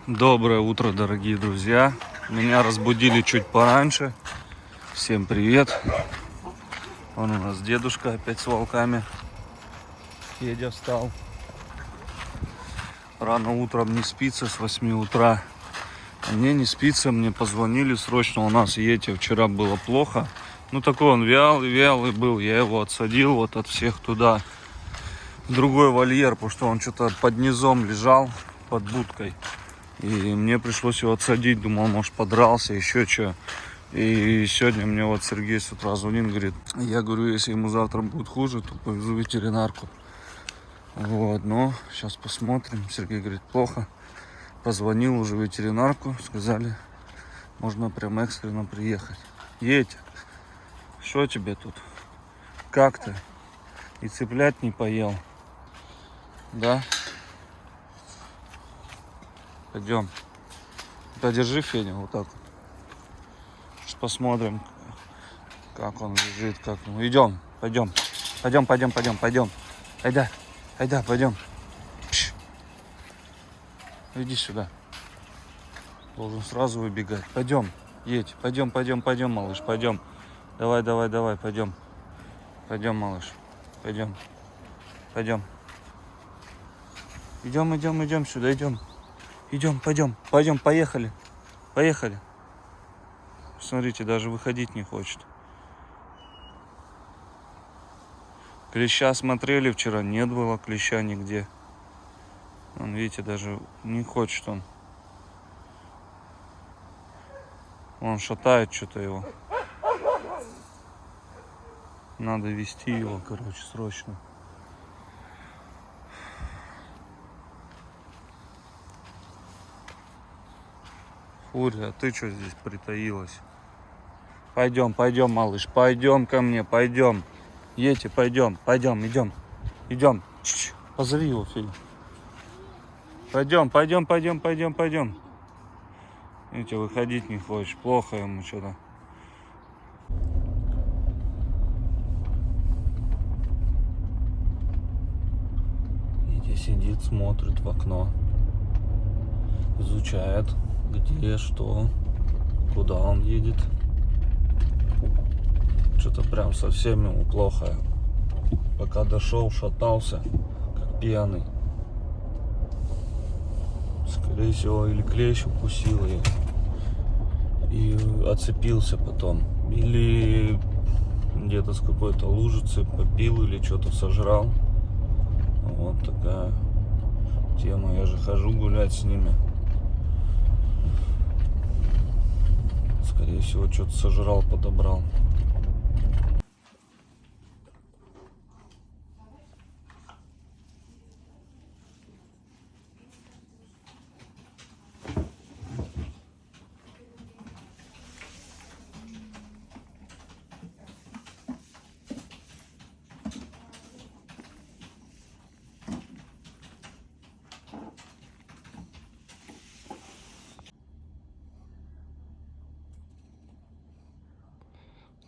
Доброе утро, дорогие друзья. Меня разбудили чуть пораньше. Всем привет. Вон у нас дедушка опять с волками. Федя встал. Рано утром не спится с 8 утра. А мне не спится, мне позвонили срочно. У нас Йети вчера было плохо. Ну такой он вялый был. Я его отсадил вот от всех туда. В другой вольер, потому что он что-то под низом лежал, под будкой. И мне пришлось его отсадить, думал, может, подрался, еще что. И сегодня мне вот Сергей с утра звонит, говорит, я говорю, если ему завтра будет хуже, то повезу в ветеринарку. Вот, но сейчас посмотрим. Сергей говорит, плохо. Позвонил уже в ветеринарку, сказали, можно прям экстренно приехать. Едь, что тебе тут? Как ты? И цыплят не поел? Да? Пойдем. Подержи Федя вот так. Сейчас посмотрим, как он лежит, как. Ну, идем, пойдем. Пойдем. Айда, пойдем. Иди сюда. Должен сразу выбегать. Пойдем, едь. Пойдем, малыш, пойдем. Давай, пойдем. Пойдем, малыш. Пойдем. Идем сюда, идем. Пойдем, поехали. Смотрите, даже выходить не хочет. Клеща смотрели вчера, нет было клеща нигде. Он, видите, даже не хочет он. Он шатает что-то его. Надо вести его, короче, срочно. Фурия, а ты что здесь притаилась? Пойдем, малыш, пойдем ко мне, пойдем. Йети, пойдем. Позови его, Федя. Пойдем. Видите, выходить не хочешь, плохо ему что-то. Видите, сидит, смотрит в окно. Изучает, где, что, куда он едет. Что-то прям совсем ему плохо. Пока дошел, шатался, как пьяный. Скорее всего, или клещ укусил и отцепился потом. Или где-то с какой-то лужицы попил или что-то сожрал. Вот такая тема. Я же хожу гулять с ними. Скорее всего, что-то сожрал, подобрал.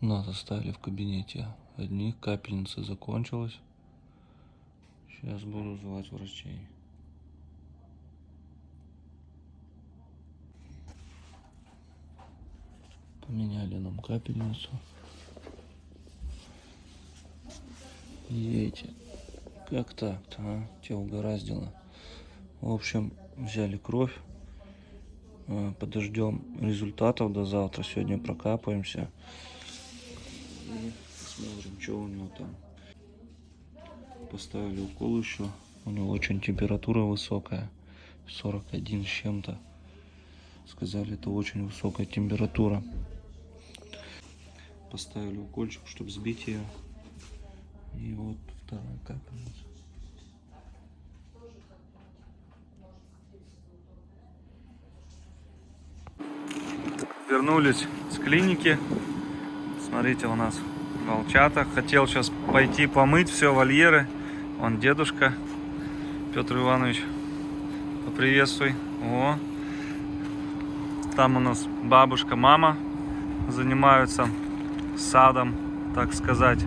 Нас оставили в кабинете одни, капельница закончилась. Сейчас буду звать врачей. Поменяли нам капельницу. Едете. Как так-то, а? Тебя угораздило. В общем, взяли кровь. Подождем результатов до завтра. Сегодня прокапаемся. И посмотрим, что у него там. Поставили укол еще. У него очень температура высокая. 41 с чем-то. Сказали, это очень высокая температура. Поставили укольчик, чтобы сбить ее. И вот вторая капельница. Вернулись с клиники. Смотрите, у нас волчата. Хотел сейчас пойти помыть все вольеры. Вон дедушка Петр Иванович. Поприветствуй. О. Там у нас бабушка, мама занимаются садом, так сказать.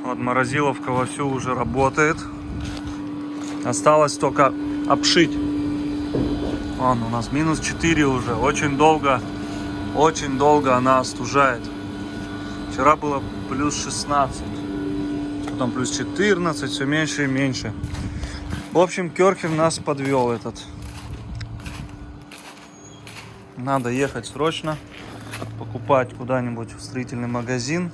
Вот морозиловка вовсю уже работает. Осталось только обшить Вон, у нас минус 4 уже. Очень долго она остужает. Вчера было плюс 16. Потом плюс 14. Все меньше и меньше. В общем, Керхер нас подвел этот. Надо ехать срочно. Покупать куда-нибудь в строительный магазин.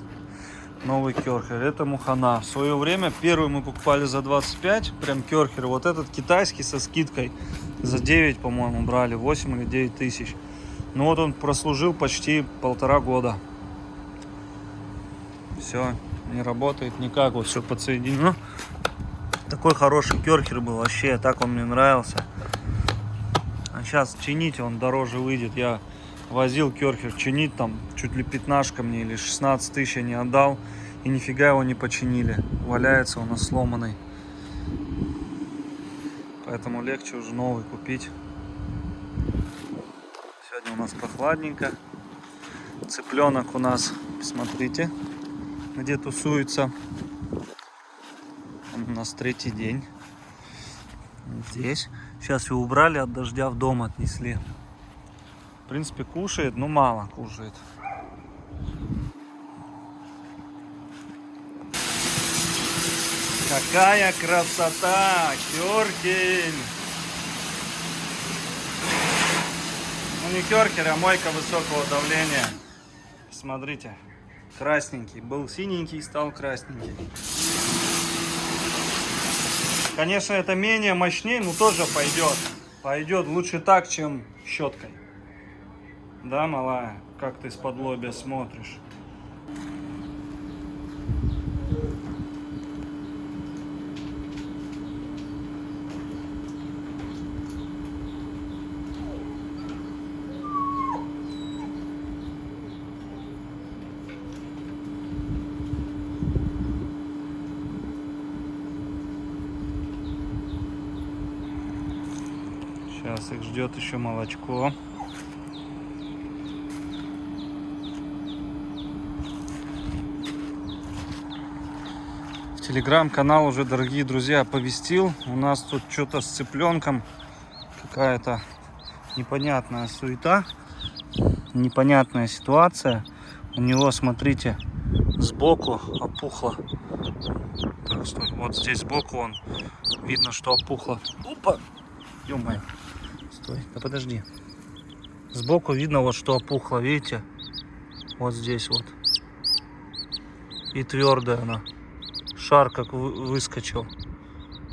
Новый Керхер. Это мухана. В свое время первый мы покупали за 25. Прям Керхер. Вот этот китайский со скидкой. За 9, по-моему, брали. 8 или 9 тысяч. Ну вот он прослужил почти 1,5 года. Все, не работает никак. Вот все подсоединено. Такой хороший Керхер был. Вообще, так он мне нравился. А сейчас чинить он дороже выйдет. Я возил Керхер чинить, там чуть ли 15 мне или 16 тысяч я не отдал. И нифига его не починили. Валяется у нас сломанный. Поэтому легче уже новый купить. Сегодня у нас прохладненько. Цыпленок у нас, смотрите, где тусуется. Он у нас 3-й день. Здесь. Сейчас его убрали, от дождя в дом отнесли. В принципе, кушает, но мало кушает. Какая красота! Керхер! Ну не Керхер, а мойка высокого давления. Смотрите, красненький. Был синенький, стал красненький. Конечно, это менее мощнее, но тоже пойдет. Пойдет лучше так, чем щеткой. Да, малая? Как ты из-под лобья смотришь? Сейчас их ждет еще молочко. Телеграм-канал уже, дорогие друзья, оповестил. У нас тут что-то с цыпленком. Какая-то непонятная суета. Непонятная ситуация. У него, смотрите, сбоку опухло. Так, стой. Вот здесь сбоку он. Видно, что опухло. Опа! Ё-моё. Стой, да подожди. Сбоку видно вот что опухло, видите? Вот здесь вот. И твердая она. Шар как выскочил.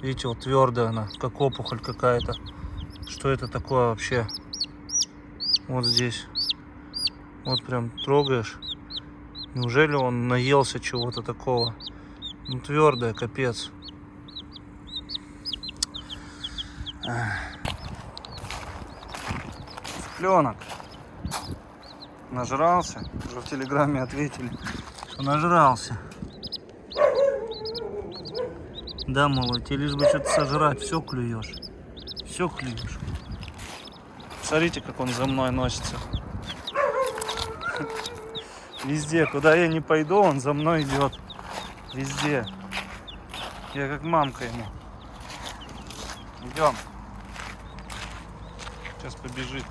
Видите, вот твердая она, как опухоль какая-то. Что это такое вообще? Вот здесь. Вот прям трогаешь. Неужели он наелся чего-то такого? Ну твердая, капец. Цыпленок. Нажрался. Уже в телеграме ответили, что нажрался. Да, малой, тебе лишь бы что-то сожрать, все клюешь. Все клюешь. Смотрите, как он за мной носится. Везде, куда я не пойду, он за мной идет. Везде. Я как мамка ему. Идем. Сейчас побежит.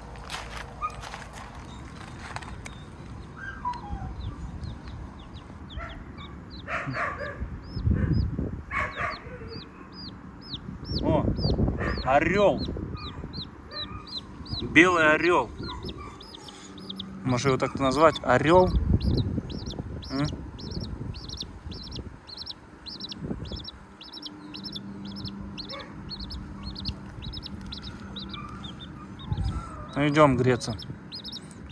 О, орел. Белый орел. Может его так назвать? Орел. Ну идем греться.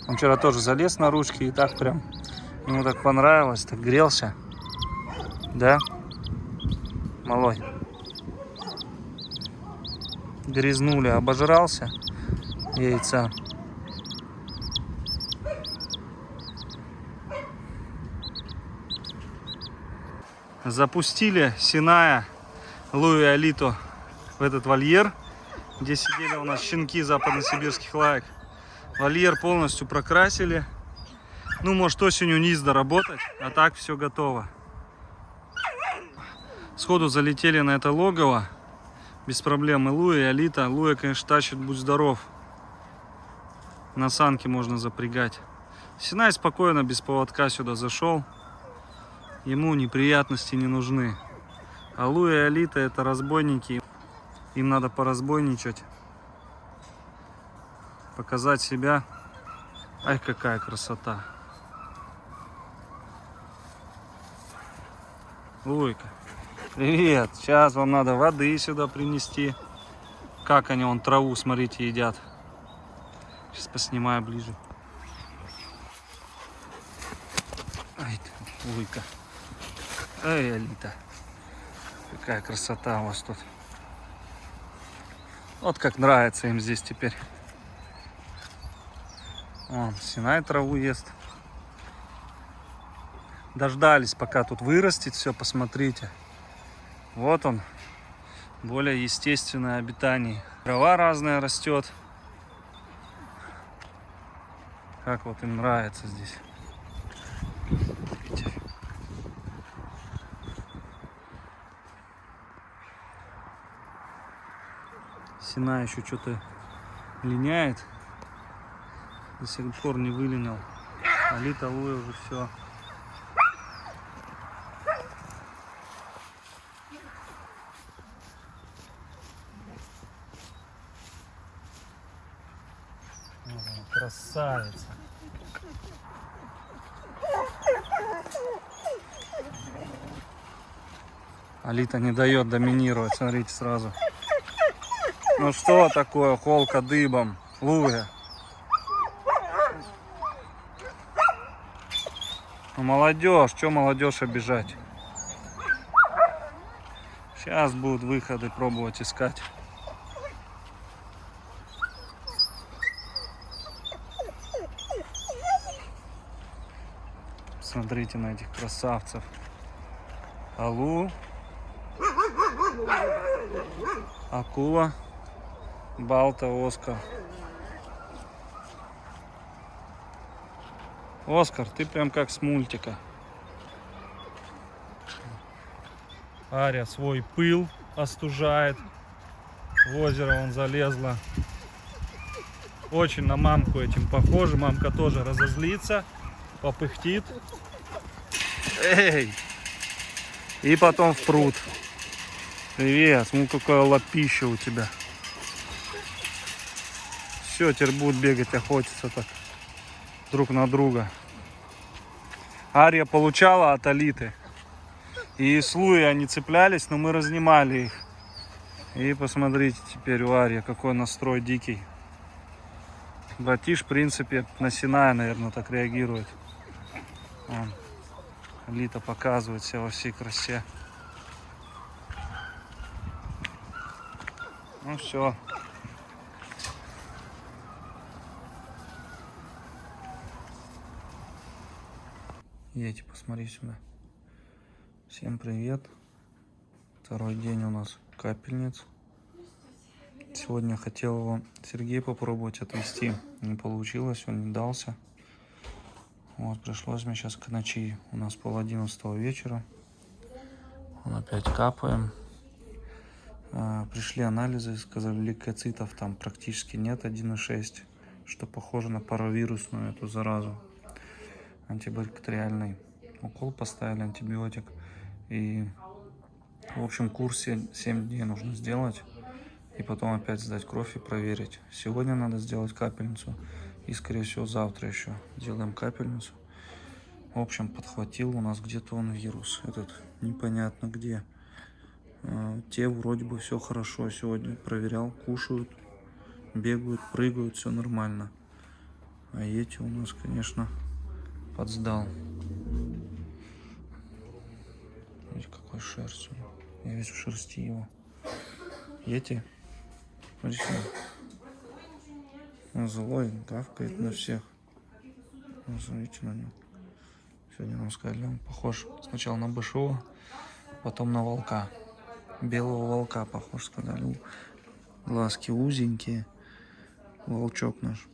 Он вчера тоже залез на ручки и так прям. Ему так понравилось, так грелся. Да? Малой. Грязнули, обожрался яйца. Запустили Синая, Лу и Алиту в этот вольер, где сидели у нас щенки западносибирских лаек. Вольер полностью прокрасили. Ну, может, осенью низ доработать, а так все готово. Сходу залетели на это логово. Без проблем и Лу, и Алита. Луя, конечно, тащит, будь здоров. На санки можно запрягать. Синай спокойно, без поводка сюда зашел. Ему неприятности не нужны. Алу и Алита это разбойники. Им надо поразбойничать. Показать себя. Ай, какая красота. Луйка, привет. Сейчас вам надо воды сюда принести. Как они вон траву, смотрите, едят. Сейчас поснимаю ближе. Ай, Луйка. Эй, Алита. Какая красота у вас тут. Вот как нравится им здесь теперь. Вон, Синай траву ест. Дождались, пока тут вырастет все, посмотрите. Вот он, более естественное обитание. Трава разная растет. Как вот им нравится здесь. Видите? Синай еще что-то линяет. До сих пор не вылинял. Алита, Луя уже все. Красавица. Алита не дает доминировать, смотрите сразу. Ну что такое, холка дыбом, Луя? Ну, молодежь, что молодежь обижать? Сейчас будут выходы пробовать искать. Смотрите на этих красавцев. Алу, акула, Балта, Оскар. Оскар, ты прям как с мультика. Ария свой пыл остужает. В озеро он залезла. Очень на мамку этим похоже. Мамка тоже разозлится, попыхтит. Эй! И потом в пруд. Привет, смотри, какая лапища у тебя. Все, теперь будут бегать, охотиться так друг на друга. Ария получала от Алиты. И с Луей они цеплялись, но мы разнимали их. И посмотрите теперь у Арии какой настрой дикий. Братиш, в принципе, на Синая, наверное, так реагирует. Вон. Алита показывает себя во всей красе. Ну все. Дети, посмотри сюда. Всем привет. Второй день у нас капельниц. Сегодня хотел его Сергей попробовать отвезти. Не получилось, он не дался. Вот, пришлось мне сейчас к ночи. У нас 10:30 вечера. Он опять капаем. Пришли анализы, сказали, лейкоцитов там практически нет, 1,6, что похоже на паровирусную эту заразу. Антибактериальный укол поставили, антибиотик. И в общем курсе 7 дней нужно сделать. И потом опять сдать кровь и проверить. Сегодня надо сделать капельницу. И скорее всего завтра еще сделаем капельницу. В общем, подхватил у нас где-то он вирус. Этот непонятно где. Те вроде бы все хорошо. Сегодня проверял, кушают, бегают, прыгают, все нормально. А эти у нас, конечно, подсдал. Видите, какой шерсть. Я весь в шерсти его. Эти, смотрите, он злой, гавкает на всех. Ну, смотрите на него. Сегодня нам сказали, он похож сначала на большого, потом на волка. Белого волка похож, сказали. Глазки узенькие. Волчок наш.